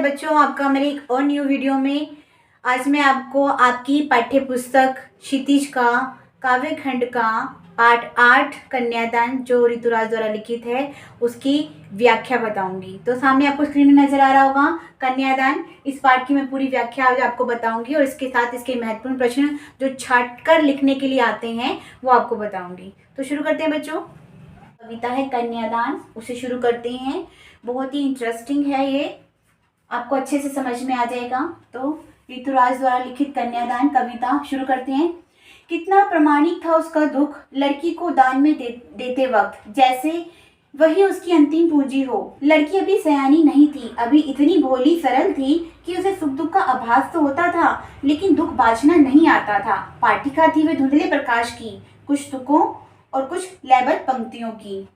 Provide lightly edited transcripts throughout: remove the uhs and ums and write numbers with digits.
बच्चों, आपका मेरे एक और न्यू वीडियो में। आज मैं आपको आपकी पाठ्य पुस्तक क्षितिज का काव्य खंड का पाठ 8 कन्यादान जो ऋतुराज द्वारा लिखित है उसकी व्याख्या बताऊंगी। तो सामने आपको स्क्रीन में नजर आ रहा होगा कन्यादान। इस पाठ की मैं पूरी व्याख्या आज आपको बताऊंगी और इसके साथ इसके महत्वपूर्ण प्रश्न जो छांटकर लिखने के लिए आते हैं वो आपको बताऊंगी। तो शुरू करते हैं बच्चों। कविता है कन्यादान, उसे शुरू करते हैं। बहुत ही इंटरेस्टिंग है ये, आपको अच्छे से समझ में आ जाएगा। तो ऋतुराज द्वारा लिखित कन्यादान कविता शुरू करते हैं। कितना प्रामाणिक था उसका दुख, लड़की को दान में देते वक्त, जैसे वही उसकी अंतिम पूंजी हो। लड़की अभी सयानी नहीं थी, अभी इतनी भोली सरल थी कि उसे सुख दुख का आभास तो होता था लेकिन दुख बांचना नहीं आता था। पाठिका थी वे धुंधले प्रकाश की, कुछ तुकों और कुछ लयबद्ध पंक्तियों की।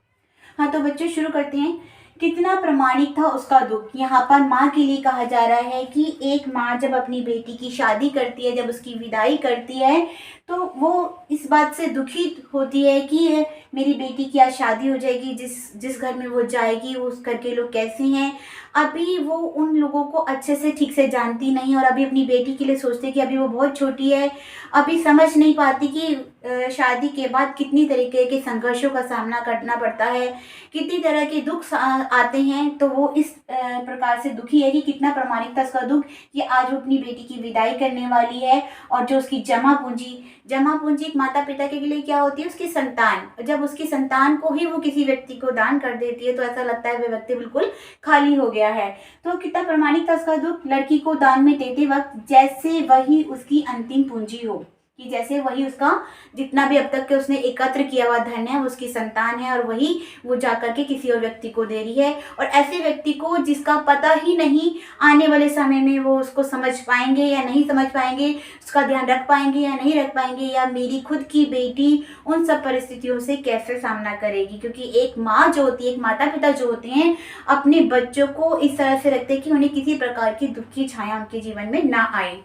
हाँ तो बच्चों शुरू करते हैं। कितना प्रामाणिक था उसका दुख। यहाँ पर माँ के लिए कहा जा रहा है कि एक माँ जब अपनी बेटी की शादी करती है, जब उसकी विदाई करती है, तो वो इस बात से दुखी होती है कि मेरी बेटी की आज शादी हो जाएगी, जिस घर में वो जाएगी उस घर के लोग कैसे हैं। अभी वो उन लोगों को अच्छे से ठीक से जानती नहीं और अभी अपनी बेटी के लिए सोचते कि अभी वो बहुत छोटी है, अभी समझ नहीं पाती कि शादी के बाद कितनी तरीके के संघर्षों का सामना करना पड़ता है, कितनी तरह के दुख आते हैं। तो वो इस प्रकार से दुखी है कि कितना प्रामाणिक था उसका दुख कि आज वो अपनी बेटी की विदाई करने वाली है और जो उसकी जमा पूंजी एक माता पिता के लिए क्या होती है, उसकी संतान। जब उसकी संतान को ही वो किसी व्यक्ति को दान कर देती है तो ऐसा लगता है वह व्यक्ति बिल्कुल खाली हो गया है। तो कितना प्रामाणिक था उसका दुख, लड़की को दान में देते वक्त जैसे वही उसकी अंतिम पूंजी हो, कि जैसे वही उसका जितना भी अब तक के उसने एकत्र किया हुआ धन है वो उसकी संतान है और वही वो जाकर के किसी और व्यक्ति को दे रही है। और ऐसे व्यक्ति को जिसका पता ही नहीं आने वाले समय में वो उसको समझ पाएंगे या नहीं समझ पाएंगे, उसका ध्यान रख पाएंगे या नहीं रख पाएंगे, या मेरी खुद की बेटी उन सब परिस्थितियों से कैसे सामना करेगी। क्योंकि एक माँ जो होती है, एक माता पिता जो होते हैं, अपने बच्चों को इस तरह से रखते हैं कि उन्हें किसी प्रकार की दुख की छाया उनके जीवन में ना आए।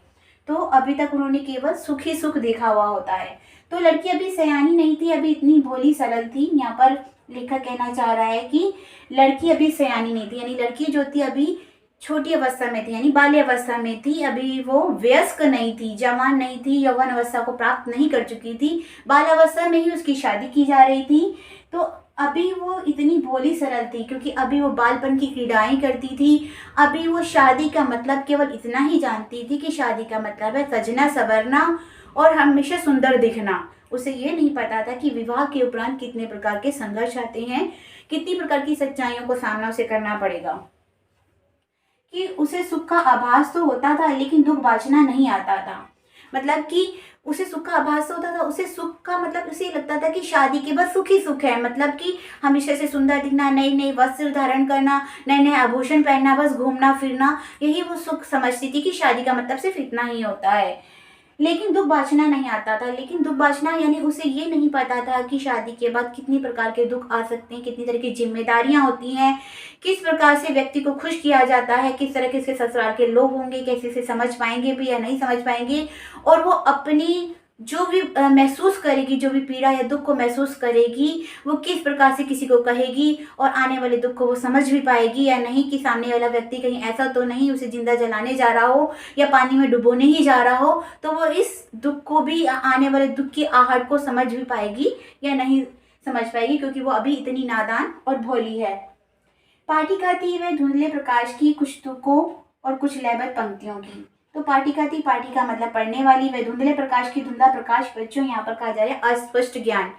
तो अभी तक उन्होंने केवल सुख ही सुख देखा हुआ होता है। तो लड़की अभी सयानी नहीं थी, अभी इतनी भोली सरल थी। यहाँ पर लेखक कहना चाह रहा है कि लड़की अभी सयानी नहीं थी, यानी लड़की जो थी अभी छोटी अवस्था में थी, यानी बाल्य अवस्था में थी। अभी वो वयस्क नहीं थी, जवान नहीं थी, यौवन अवस्था को प्राप्त नहीं कर चुकी थी। बाल अवस्था में ही उसकी शादी की जा रही थी। तो अभी वो इतनी भोली सरल थी क्योंकि अभी वो बालपन की क्रीड़ाएं करती थी। अभी वो शादी का मतलब केवल इतना ही जानती थी कि शादी का मतलब है सजना संवरना और हमेशा सुंदर दिखना। उसे ये नहीं पता था कि विवाह के उपरांत कितने प्रकार के संघर्ष आते हैं, कितनी प्रकार की सच्चाइयों को सामना उसे करना पड़ेगा। कि उसे सुख का आभास तो होता था लेकिन दुख बांचना नहीं आता था। मतलब कि उसे सुख का आभास होता था, उसे सुख का मतलब उसे लगता था कि शादी के बाद सुख ही सुख है, मतलब कि हमेशा से सुंदर दिखना, नए नए वस्त्र धारण करना, नए नए आभूषण पहनना, बस घूमना फिरना, यही वो सुख समझती थी कि शादी का मतलब सिर्फ इतना ही होता है। लेकिन दुख बांचना नहीं आता था। लेकिन दुख बांचना यानी उसे ये नहीं पता था कि शादी के बाद कितनी प्रकार के दुख आ सकते हैं, कितनी तरह की जिम्मेदारियां होती हैं, किस प्रकार से व्यक्ति को खुश किया जाता है, किस तरह के इसके ससुराल के लोग होंगे, कैसे से समझ पाएंगे भी या नहीं समझ पाएंगे। और वो अपनी जो भी महसूस करेगी, जो भी पीड़ा या दुख को महसूस करेगी, वो किस प्रकार से किसी को कहेगी और आने वाले दुख को वो समझ भी पाएगी या नहीं, कि सामने वाला व्यक्ति कहीं ऐसा तो नहीं उसे जिंदा जलाने जा रहा हो या पानी में डुबोने ही जा रहा हो। तो वो इस दुख को भी, आने वाले दुख की आहट को समझ भी पाएगी या नहीं समझ पाएगी, क्योंकि वो अभी इतनी नादान और भोली है। पाठिका थी वह धुंधले प्रकाश की, कुछ तुकों और कुछ लयबद्ध पंक्तियों की। तो पाठिका थी, पाठिका मतलब पढ़ने वाली, वह धुंधले प्रकाश की, धुंधला प्रकाश बच्चों यहाँ पर कहा जा रहा है अस्पष्ट ज्ञान।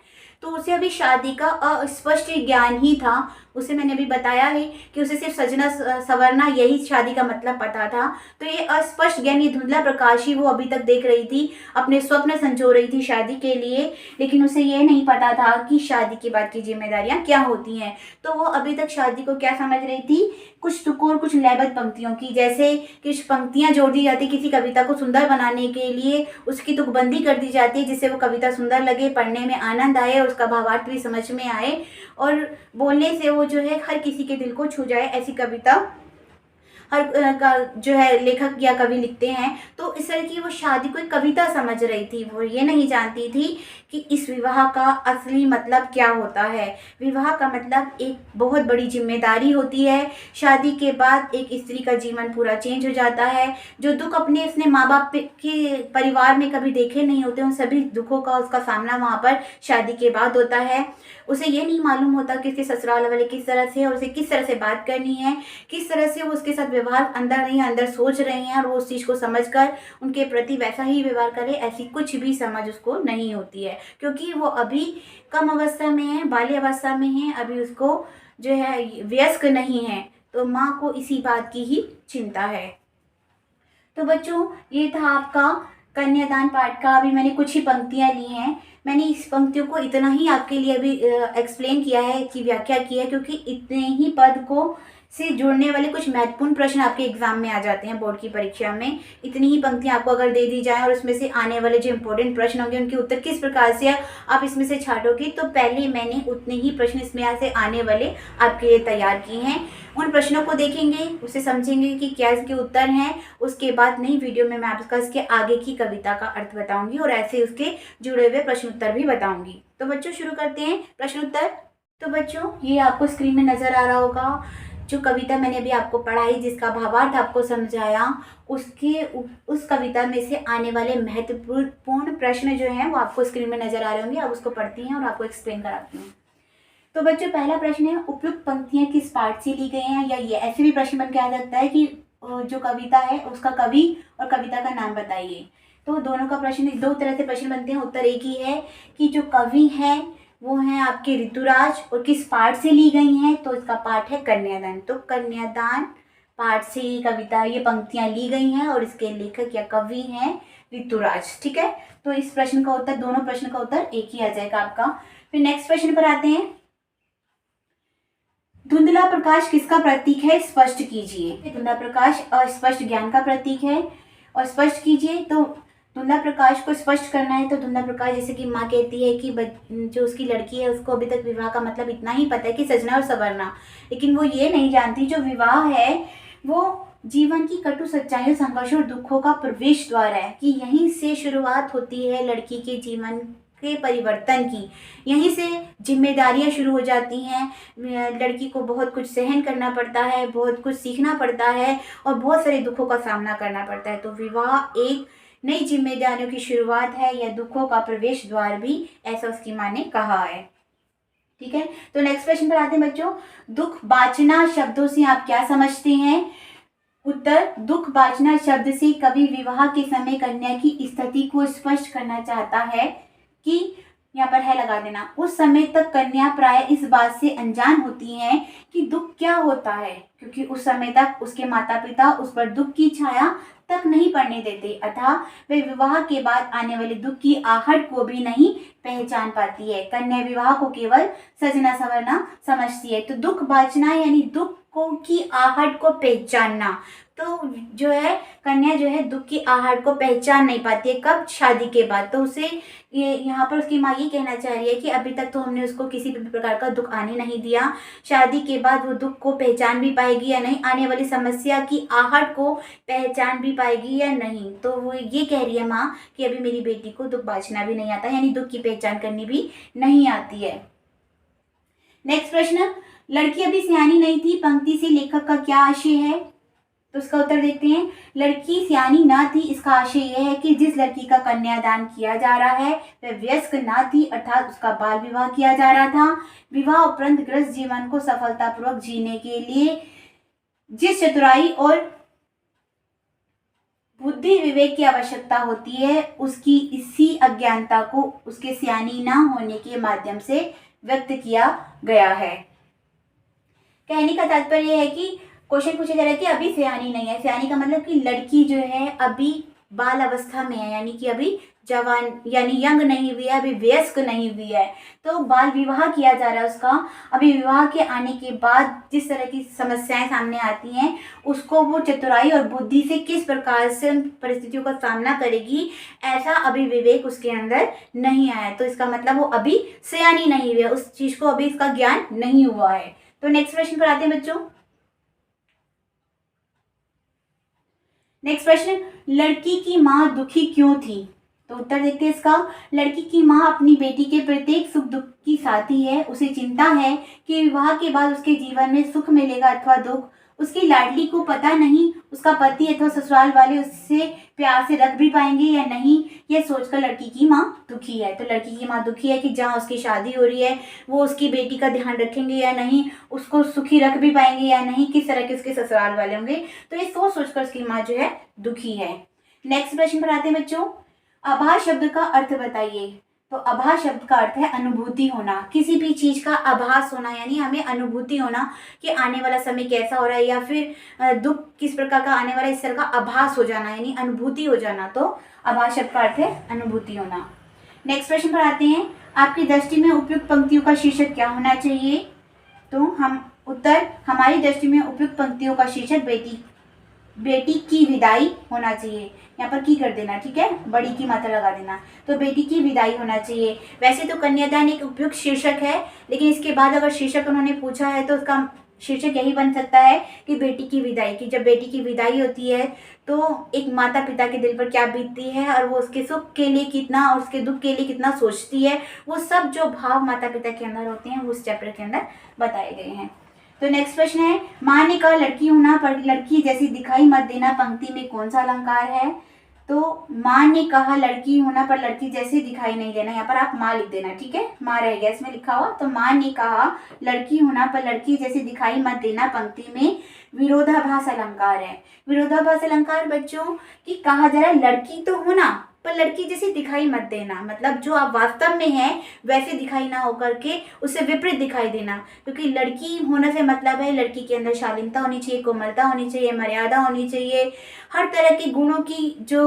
तो उसे अभी शादी का अस्पष्ट ज्ञान ही था। उसे मैंने अभी बताया है कि उसे सिर्फ सजना संवरना यही शादी का मतलब पता था। तो ये अस्पष्ट ज्ञान, ये धुंधला प्रकाश ही वो अभी तक देख रही थी, अपने स्वप्न संजो रही थी शादी के लिए, लेकिन उसे ये नहीं पता था कि शादी के बाद की जिम्मेदारियां क्या होती हैं। तो वो अभी तक शादी को क्या समझ रही थी, कुछ तुकों और कुछ लयबद्ध पंक्तियों की। जैसे कुछ पंक्तियां जोड़ दी जाती, किसी कविता को सुंदर बनाने के लिए उसकी तुकबंदी कर दी जाती है, जिससे वो कविता सुंदर लगे, पढ़ने में आनंद आए, उसका भावार्थ भी समझ में आए और बोलने से वो जो है हर किसी के दिल को छू जाए, ऐसी कविता हर जो है लेखक या कवि लिखते हैं, तो इस तरह की वो शादी को एक कविता समझ रही थी। वो ये नहीं जानती थी कि इस विवाह का असली मतलब क्या होता है। विवाह का मतलब एक बहुत बड़ी जिम्मेदारी होती है। शादी के बाद एक स्त्री का जीवन पूरा चेंज हो जाता है। जो दुख अपने माँ बाप के परिवार में कभी देखे नहीं होते, उन सभी दुखों का उसका सामना वहाँ पर शादी के बाद होता है। उसे ये नहीं मालूम होता कि उसके ससुराल वाले किस तरह से और उसे किस तरह से बात करनी है, किस तरह से वो उसके साथ व्यवहार अंदर नहीं अंदर सोच रहे हैं और वो उस चीज़ को समझकर उनके प्रति वैसा ही व्यवहार करे, ऐसी कुछ भी समझ उसको नहीं होती है, क्योंकि वो अभी कम अवस्था में है, बाल्य अवस्था में है, अभी उसको जो है वयस्क नहीं है। तो माँ को इसी बात की ही चिंता है। तो बच्चों, ये था आपका कन्यादान पाठ का। अभी मैंने कुछ ही पंक्तियाँ ली हैं। मैंने इस पंक्तियों को इतना ही आपके लिए अभी एक्सप्लेन किया है, कि व्याख्या की है, क्योंकि इतने ही पद को से जुड़ने वाले कुछ महत्वपूर्ण प्रश्न आपके एग्जाम में आ जाते हैं, बोर्ड की परीक्षा में। इतनी ही पंक्तियां आपको अगर दे दी जाए और उसमें से आने वाले जो इंपॉर्टेंट प्रश्न होंगे उनके उत्तर किस प्रकार से आप इसमें से छाटोगे, तो पहले मैंने उतने ही प्रश्न इसमें से आने वाले आपके लिए तैयार किए हैं। उन प्रश्नों को देखेंगे, उसे समझेंगे कि क्या इसके उत्तर हैं। उसके बाद नई वीडियो में मैं आपको इसके आगे की कविता का अर्थ बताऊंगी और ऐसे उसके जुड़े हुए प्रश्न उत्तर भी बताऊंगी। तो बच्चों, शुरू करते हैं प्रश्न उत्तर। तो बच्चों, ये आपको स्क्रीन में नजर आ रहा होगा जो कविता मैंने अभी आपको पढ़ाई, जिसका भावार्थ आपको समझाया, उस कविता में से आने वाले महत्वपूर्ण प्रश्न जो हैं वो आपको स्क्रीन में नजर आ रहे होंगे। आप उसको पढ़ती हैं और आपको एक्सप्लेन कराती हूँ। तो बच्चों, पहला प्रश्न है, उपयुक्त पंक्तियां किस पाठ से ली गई हैं, या ये ऐसे भी प्रश्न बन के आ सकता है कि जो कविता है उसका कवि और कविता का नाम बताइए। तो दोनों का प्रश्न, दो तरह से प्रश्न बनते हैं। उत्तर एक ही है कि जो कवि है वो हैं आपके ऋतुराज, और किस पाठ से ली गई हैं, तो इसका पाठ है कन्यादान। तो कन्यादान पाठ से ये कविता, ये पंक्तियां ली गई हैं और इसके लेखक या कवि हैं ऋतुराज। ठीक है, तो इस प्रश्न का उत्तर, दोनों प्रश्न का उत्तर एक ही आ जाएगा आपका। फिर नेक्स्ट प्रश्न पर आते हैं। धुंधला प्रकाश किसका प्रतीक है, स्पष्ट कीजिए। धुंधला प्रकाश अस्पष्ट ज्ञान का प्रतीक है, और स्पष्ट कीजिए। तो धुंधला प्रकाश को स्पष्ट करना है तो धुंधला प्रकाश, जैसे कि माँ कहती है कि जो उसकी लड़की है उसको अभी तक विवाह का मतलब इतना ही पता है कि सजना और संवरना, लेकिन वो ये नहीं जानती जो विवाह है वो जीवन की कटु सच्चाइयों, संघर्षों और दुखों का प्रवेश द्वार है, कि यहीं से शुरुआत होती है लड़की के जीवन के परिवर्तन की। यहीं से जिम्मेदारियां शुरू हो जाती हैं। लड़की को बहुत कुछ सहन करना पड़ता है, बहुत कुछ सीखना पड़ता है और बहुत सारे दुखों का सामना करना पड़ता है। तो विवाह एक नई जिम्मेदारियों की शुरुआत है या दुखों का प्रवेश द्वार भी, ऐसा उसकी माँ ने कहा है। ठीक है, तो नेक्स्ट प्रश्न पर आते हैं बच्चों। दुख बाचना शब्दों से आप क्या समझते हैं? उत्तर, दुख बाचना शब्द से कवि विवाह के समय कन्या की स्थिति को स्पष्ट करना चाहता है कि, यहाँ पर है लगा देना, उस समय तक कन्या प्राय इस बात से अनजान होती है कि दुख क्या होता है, क्योंकि उस समय तक उसके माता पिता उस पर दुख की छाया तक नहीं पड़ने देते, अतः वे विवाह के बाद आने वाले दुख की आहट को भी नहीं पहचान पाती है। कन्या विवाह को केवल सजना संवरना समझती है। तो दुख बाचना यानी दुख की आहट को पहचानना। तो जो है कन्या जो है दुख की आहट को पहचान नहीं पाती है, कब? शादी के बाद। तो उसे ये यहाँ पर उसकी माँ ये कहना चाह रही है कि अभी तक तो हमने उसको किसी भी प्रकार का दुख आने नहीं दिया, शादी के बाद वो दुख को पहचान भी पाएगी या नहीं, आने वाली समस्या की आहट को पहचान भी पाएगी या नहीं। तो वो ये कह रही है माँ कि अभी मेरी बेटी को दुख बांचना भी नहीं आता, यानी दुख की पहचान करनी भी नहीं आती है। नेक्स्ट प्रश्न, लड़की अभी सियानी नहीं थी, पंक्ति से लेखक का क्या आशय है? तो इसका उत्तर देखते हैं। लड़की सियानी ना थी, इसका आशय यह है कि जिस लड़की का कन्यादान किया जा रहा है वह वयस्क ना थी, अर्थात उसका बाल विवाह किया जा रहा था। विवाह उपरांत गृहस्थ जीवन को सफलतापूर्वक जीने के लिए जिस चतुराई और बुद्धि विवेक की आवश्यकता होती है, उसकी इसी अज्ञानता को उसके सियानी ना होने के माध्यम से व्यक्त किया गया है। कहने का तात्पर्य है कि क्वेश्चन पूछा जा रहा है कि अभी सियानी नहीं है। सियानी का मतलब कि लड़की जो है अभी बाल अवस्था में है, यानी कि अभी जवान यानी यंग नहीं हुई है, अभी वयस्क नहीं हुई है। तो बाल विवाह किया जा रहा है उसका। अभी विवाह के आने के बाद जिस तरह की समस्याएं सामने आती हैं उसको वो चतुराई और बुद्धि से किस प्रकार से परिस्थितियों का सामना करेगी, ऐसा अभी विवेक उसके अंदर नहीं आया। तो इसका मतलब वो अभी सियानी नहीं हुई है, उस चीज को अभी इसका ज्ञान नहीं हुआ है। तो नेक्स्ट प्रश्न पर आते हैं बच्चों। नेक्स्ट प्रश्न, लड़की की माँ दुखी क्यों थी? तो उत्तर देखते हैं इसका। लड़की की माँ अपनी बेटी के प्रत्येक सुख दुख की साथी है। उसे चिंता है कि विवाह के बाद उसके जीवन में सुख मिलेगा अथवा दुख। उसकी लाडली को पता नहीं उसका पति अथवा ससुराल वाले उससे प्यार से रख भी पाएंगे या नहीं, यह सोचकर लड़की की माँ दुखी है। तो लड़की की माँ दुखी है कि जहाँ उसकी शादी हो रही है वो उसकी बेटी का ध्यान रखेंगे या नहीं, उसको सुखी रख भी पाएंगे या नहीं, किस तरह के उसके ससुराल वाले होंगे। तो ये सोच सोचकर उसकी माँ जो है दुखी है। नेक्स्ट प्रश्न पर आते हैं बच्चों, आभास शब्द का अर्थ बताइए। तो आभास शब्द का अर्थ है अनुभूति होना, किसी भी चीज का आभास होना, यानी हमें अनुभूति होना कि आने वाला समय कैसा हो रहा है या फिर दुख किस प्रकार का आने वाला है, इस तरह का आभास हो जाना यानी अनुभूति हो जाना। तो आभास शब्द का अर्थ है अनुभूति होना। नेक्स्ट प्रश्न पर आते हैं, आपकी दृष्टि में उपयुक्त पंक्तियों का शीर्षक क्या होना चाहिए? तो हम उत्तर, हमारी दृष्टि में उपयुक्त पंक्तियों का शीर्षक बेटी की विदाई होना चाहिए। यहाँ पर की कर देना, ठीक है, बड़ी की मात्रा लगा देना। तो बेटी की विदाई होना चाहिए। वैसे तो कन्यादान एक उपयुक्त शीर्षक है, लेकिन इसके बाद अगर शीर्षक उन्होंने पूछा है तो उसका शीर्षक यही बन सकता है कि बेटी की विदाई की। जब बेटी की विदाई होती है तो एक माता पिता के दिल पर क्या बीतती है और वो उसके सुख के लिए कितना और उसके दुख के लिए कितना सोचती है, वो सब जो भाव माता पिता के अंदर होते हैं वो उस चैप्टर के अंदर बताए गए हैं। तो नेक्स्ट प्रश्न है, माँ ने कहा लड़की होना पर लड़की जैसी दिखाई मत देना पंक्ति में कौन सा अलंकार है? तो माँ ने कहा लड़की होना पर लड़की जैसे दिखाई नहीं देना, यहाँ पर आप माँ लिख देना, ठीक है, माँ रह गया इसमें लिखा हुआ। तो माँ ने कहा लड़की होना पर लड़की जैसे दिखाई मत देना पंक्ति में विरोधाभास अलंकार है। विरोधाभास अलंकार बच्चों की कहा जा रहा है लड़की तो होना पर लड़की जैसी दिखाई मत देना, मतलब जो आप वास्तव में है वैसे दिखाई ना होकर के उससे विपरीत दिखाई देना। क्योंकि लड़की होने से मतलब है लड़की के अंदर शालीनता होनी चाहिए, कोमलता होनी चाहिए, मर्यादा होनी चाहिए, हर तरह के गुणों की जो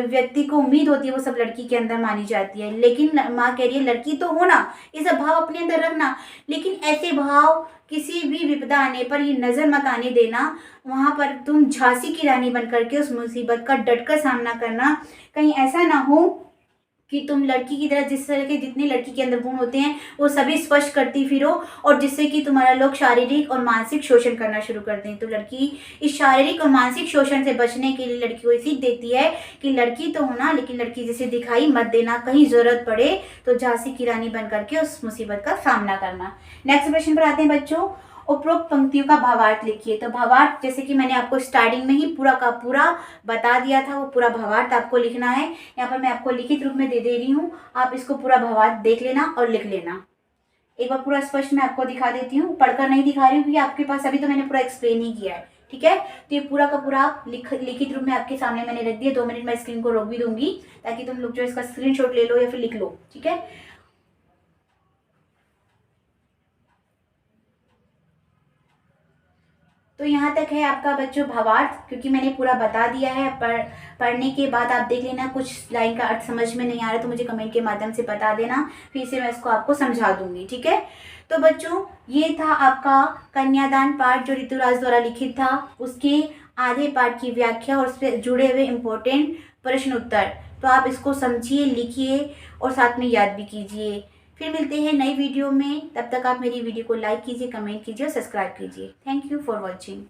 व्यक्ति को उम्मीद होती है वो सब लड़की के अंदर मानी जाती है। लेकिन माँ कह रही है लड़की तो होना, ये सब भाव अपने अंदर रखना, लेकिन ऐसे भाव किसी भी विपदा आने पर ये नजर मत आने देना। वहां पर तुम झांसी की रानी बन करके उस मुसीबत का डटकर सामना करना। कहीं ऐसा ना हो कि तुम लड़की की तरह जिस तरह के जितने लड़की के अंदर गुण होते हैं वो सभी स्पष्ट करती फिरो और जिससे कि तुम्हारा लोग शारीरिक और मानसिक शोषण करना शुरू कर दें। तो लड़की इस शारीरिक और मानसिक शोषण से बचने के लिए लड़की को ये सीख देती है कि लड़की तो होना लेकिन लड़की जैसे दिखाई मत देना, कहीं जरूरत पड़े तो झांसी की रानी बन करके उस मुसीबत का सामना करना। नेक्स्ट क्वेश्चन पर आते हैं बच्चों, उपरोक्त पंक्तियों का भावार्थ लिखिए। तो भावार्थ जैसे कि मैंने आपको स्टार्टिंग में ही पूरा का पूरा बता दिया था, वो पूरा भावार्थ आपको लिखना है। यहाँ पर मैं आपको लिखित रूप में दे रही हूँ, आप इसको पूरा भावार्थ देख लेना और लिख लेना। एक बार पूरा स्पष्ट मैं आपको दिखा देती हूँ, पढ़कर नहीं दिखा रही हूँ क्योंकि आपके पास अभी तो मैंने पूरा एक्सप्लेन ही किया है, ठीक है। तो ये पूरा का पूरा लिखित रूप में आपके सामने मैंने रख दिया। 2 मिनट मैं स्क्रीन को रोक भी दूंगी ताकि तुम लोग जो इसका स्क्रीनशॉट ले लो या फिर लिख लो, ठीक है। तो यहाँ तक है आपका बच्चों भावार्थ, क्योंकि मैंने पूरा बता दिया है। पढ़ने के बाद आप देख लेना, कुछ लाइन का अर्थ समझ में नहीं आ रहा तो मुझे कमेंट के माध्यम से बता देना, फिर से मैं इसको आपको समझा दूंगी, ठीक है। तो बच्चों ये था आपका कन्यादान पाठ जो ऋतुराज द्वारा लिखित था, उसके आधे पाठ की व्याख्या और उससे जुड़े हुए इम्पोर्टेंट प्रश्न उत्तर। तो आप इसको समझिए, लिखिए और साथ में याद भी कीजिए। फिर मिलते हैं नई वीडियो में, तब तक आप मेरी वीडियो को लाइक कीजिए, कमेंट कीजिए और सब्सक्राइब कीजिए। Thank you for watching.